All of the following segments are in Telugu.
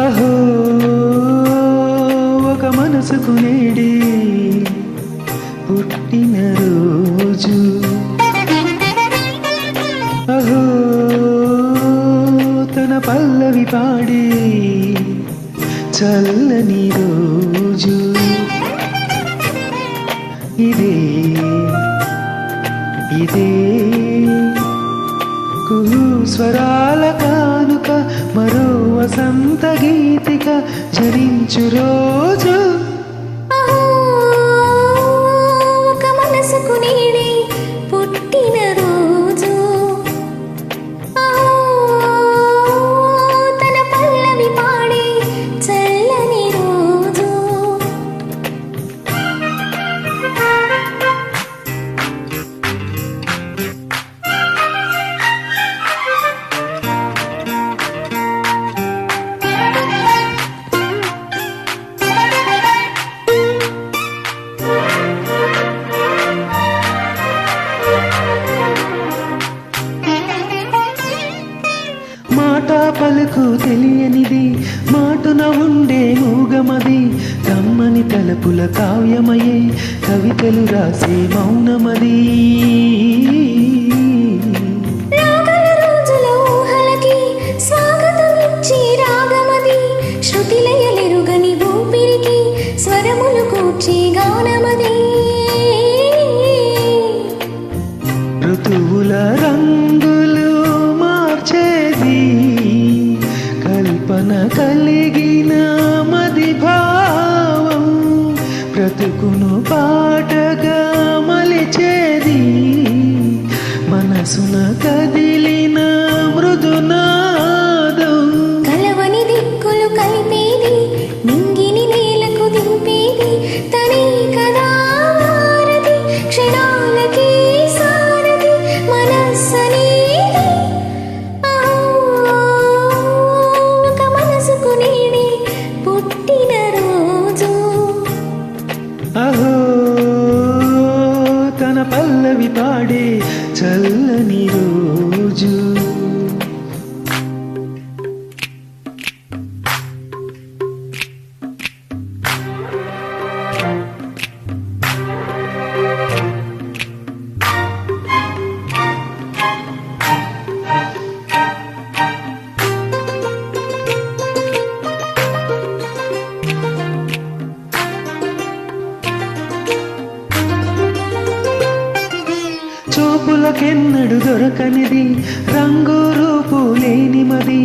అహో ఒక మనసుకు నేడి పుట్టిన రోజు, అహో తన పల్లవి పాడి చల్లని రోజు, ఇదే ఇదే కుహు స్వరాల కానుక, మరో వసంత గీతిక చరించు రోజు. ఒక మనసుకు నేడే పుట్టిన రోజు, తన పల్లవి పాడే చల్లని రోజు. మాట పలుకు తెలియనిది, మాటున ఉండే మూగమది, కమ్మని తలపుల కావ్యమయే కవితలు రాసే మౌనమది. రాగల రోజుల ఊహలకి స్వాగతమిచ్చి రాగమది, శృతిలయలెరుగని ఊపిరికి స్వరములు కూర్చి గానమది. ఋతువుల రంగులు మార్చేది, కల్పన కలిగిన మది భావం, బ్రతుకును పాటగా మలిచేది, మనసున కదిలిన మృదునాదం. కలవని దిక్కులు కలిపేది, నింగిని నేలకు దింపేది, తనే కదా వారధి, క్షణాలకి సారథి మనస్సనేది. ఒక మనసుకు నేడే పుట్టిన రోజు, అహో తన పల్లవి పాడే చల్లని రోజు. చూపులకెన్నడు దొరకనిది, రంగు రూపు లేనిమది,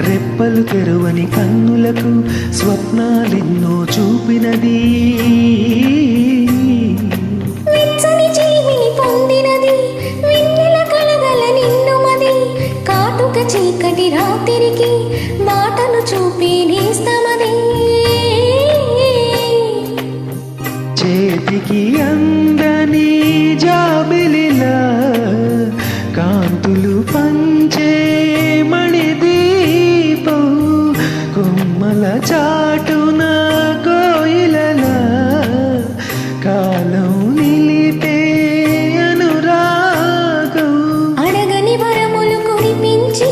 రెప్పలు తెరువని కన్నులకు స్వప్నాలెన్నో చూపినది. వెచ్చని జీవిని పొందినది, వెన్నెల కలగల నిన్నుమది, కాటుక చీకటి రాత్రికి మాటను చూపి నేస్తమది. చేతికి అందని జాబిలిలా కాంతులు పంచే మణిదీపం, కొమ్మల చాటున కోయిలలా కాలం నిలిపే అనురాగం. అడగని వరములు కురిపించి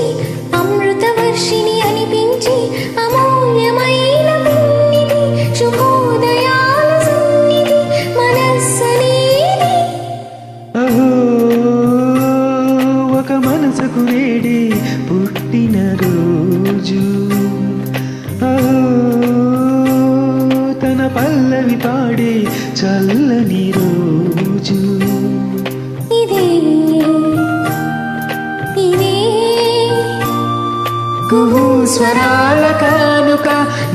అమృత వర్షిని అనిపించి, అమూల్యమైన పిన్నిది, శుభోదయాల సన్నిధి మనస్సనేది. అహో ఒక మనసుకు నేడి పుట్టిన రోజు, అహో తన పల్లవి పాడే చల్లని రోజు. ఇదే ఇదే కుహు స్వరాల కానుక,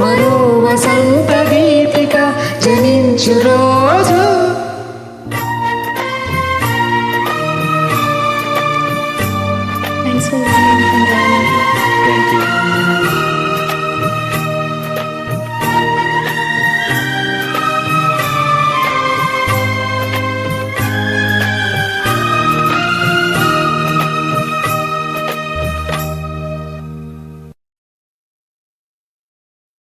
మరో వసంత గీతిక జనించు రోజు.